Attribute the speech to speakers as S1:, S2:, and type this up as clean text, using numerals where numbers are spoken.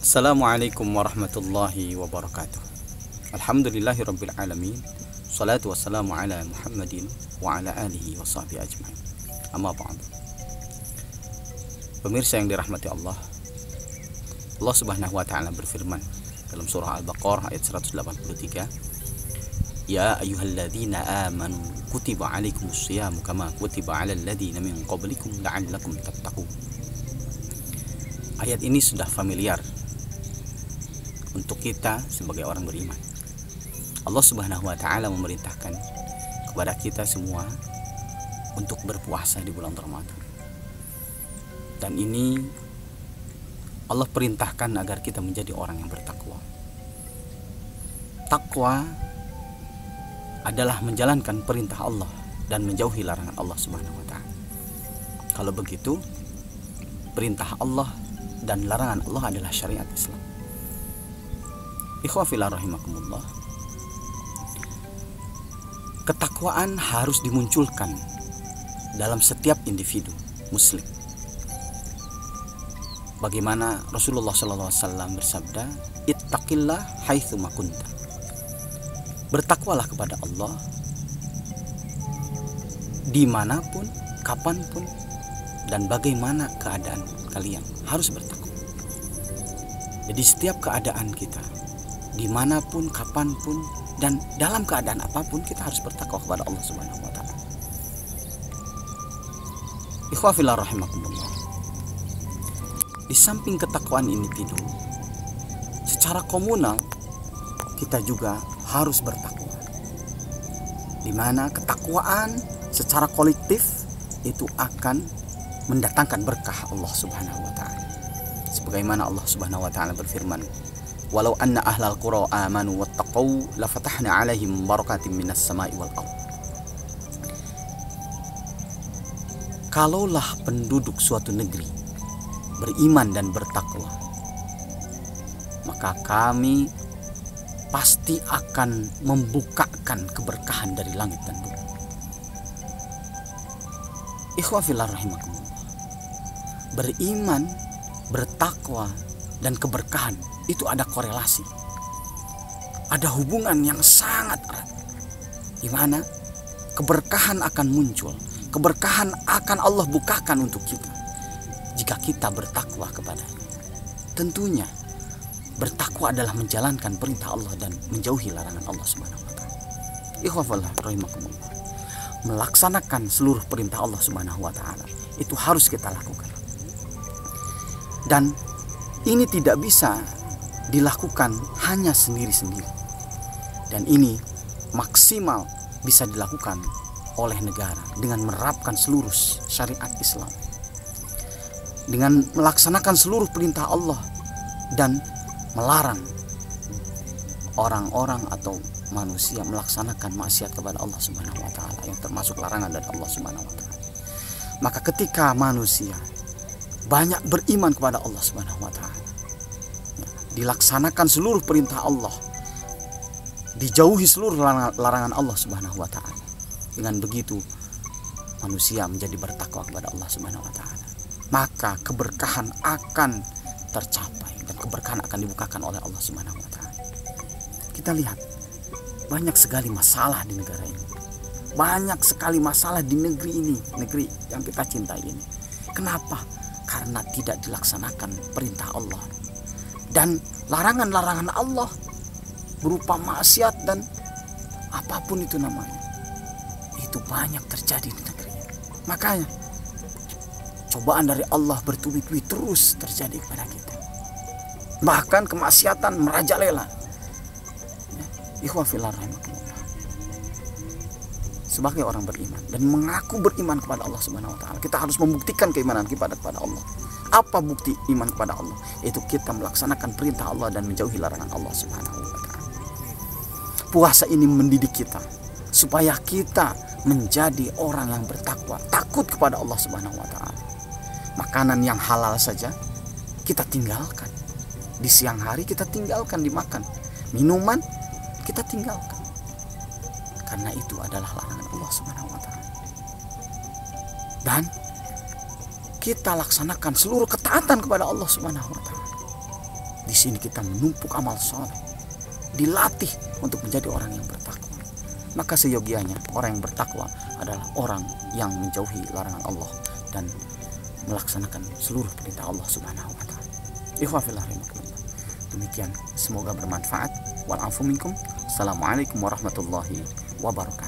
S1: Assalamualaikum warahmatullahi wabarakatuh. Alhamdulillahirabbil alamin. Salatu wassalamu ala Muhammadin wa ala alihi wa sahbihi ajmain. Amma ba'd. Pemirsa yang dirahmati Allah, Allah Subhanahu wa taala berfirman dalam surah Al-Baqarah ayat 183, Ya ayyuhalladzina amanu kutiba alaikumus shiyamu kama kutiba alal ladzina min qablikum la'allakum tattaqun. Ayat ini sudah familiar untuk kita sebagai orang beriman. Allah Subhanahu wa taala memerintahkan kepada kita semua untuk berpuasa di bulan Ramadan. Dan ini Allah perintahkan agar kita menjadi orang yang bertakwa. Takwa adalah menjalankan perintah Allah dan menjauhi larangan Allah Subhanahu wa taala. Kalau begitu, perintah Allah dan larangan Allah adalah syariat Islam. Ikhwafillah rahimakumullah. Ketakwaan harus dimunculkan dalam setiap individu muslim. Bagaimana Rasulullah SAW bersabda, Ittaqillah haitsu ma kunta. Bertakwalah kepada Allah dimanapun, kapanpun, dan bagaimana keadaan kalian harus bertakwa. Jadi setiap keadaan kita, dimanapun, kapanpun, dan dalam keadaan apapun, kita harus bertakwa kepada Allah Subhanahu wa taala. Ikhwafillah rahimakumullah. Di samping ketakwaan individu, secara komunal kita juga harus bertakwa. Di mana ketakwaan secara kolektif itu akan mendatangkan berkah Allah Subhanahu wa taala. Sebagaimana Allah Subhanahu wa taala berfirman, Walau anna ahlal qura amanu wattaqau lafatahna alaihim barakatim minas sama'i wal ardh. Kalaulah penduduk suatu negeri beriman dan bertakwa, maka kami pasti akan membukakan keberkahan dari langit dan bumi. Ikhwafillah rahimakumullah. Beriman, bertakwa, dan keberkahan itu ada korelasi, ada hubungan yang sangat erat, di mana keberkahan akan muncul, keberkahan akan Allah bukakan untuk kita jika kita bertakwa kepadanya. Tentunya bertakwa adalah menjalankan perintah Allah dan menjauhi larangan Allah Subhanahu wa taala. Ikhwafillah rahimakumullah. Melaksanakan seluruh perintah Allah Subhanahu wa taala itu harus kita lakukan. Dan ini tidak bisa dilakukan hanya sendiri-sendiri. Dan ini maksimal bisa dilakukan oleh negara dengan menerapkan seluruh syariat Islam, dengan melaksanakan seluruh perintah Allah dan melarang orang-orang atau manusia melaksanakan maksiat kepada Allah Subhanahu wa taala, yang termasuk larangan dari Allah Subhanahu wa taala. Maka ketika manusia banyak beriman kepada Allah Subhanahu wa taala, dilaksanakan seluruh perintah Allah, dijauhi seluruh larangan Allah Subhanahu wa taala, dengan begitu manusia menjadi bertakwa kepada Allah Subhanahu wa taala, maka keberkahan akan tercapai dan keberkahan akan dibukakan oleh Allah Subhanahu wa taala. Kita lihat banyak sekali masalah di negara ini. Banyak sekali masalah di negeri ini, negeri yang kita cintai ini. Kenapa? Karena tidak dilaksanakan perintah Allah dan larangan-larangan Allah berupa maksiat dan apapun itu namanya. Itu banyak terjadi di negeri ini. Makanya cobaan dari Allah bertubi-tubi terus terjadi kepada kita. Bahkan kemaksiatan merajalela. Ikhwafillah rahimakumullah. Sebagai orang beriman dan mengaku beriman kepada Allah Subhanahu wa taala, kita harus membuktikan keimanan kita kepada Allah. Apa bukti iman kepada Allah? Itu kita melaksanakan perintah Allah dan menjauhi larangan Allah Subhanahu wa taala. Puasa ini mendidik kita supaya kita menjadi orang yang bertakwa, takut kepada Allah Subhanahu wa taala. Makanan yang halal saja kita tinggalkan. Di siang hari kita tinggalkan dimakan. Minuman kita tinggalkan. Karena itu adalah larangan Allah Subhanahu wa taala. Dan kita laksanakan seluruh ketaatan kepada Allah Subhanahu wa taala. Di sini kita menumpuk amal soleh, dilatih untuk menjadi orang yang bertakwa. Maka seyogianya orang yang bertakwa adalah orang yang menjauhi larangan Allah dan melaksanakan seluruh perintah Allah Subhanahu wa taala. Demikian, semoga bermanfaat. Wal afu minkum. Assalamualaikum warahmatullahi wabarakatuh.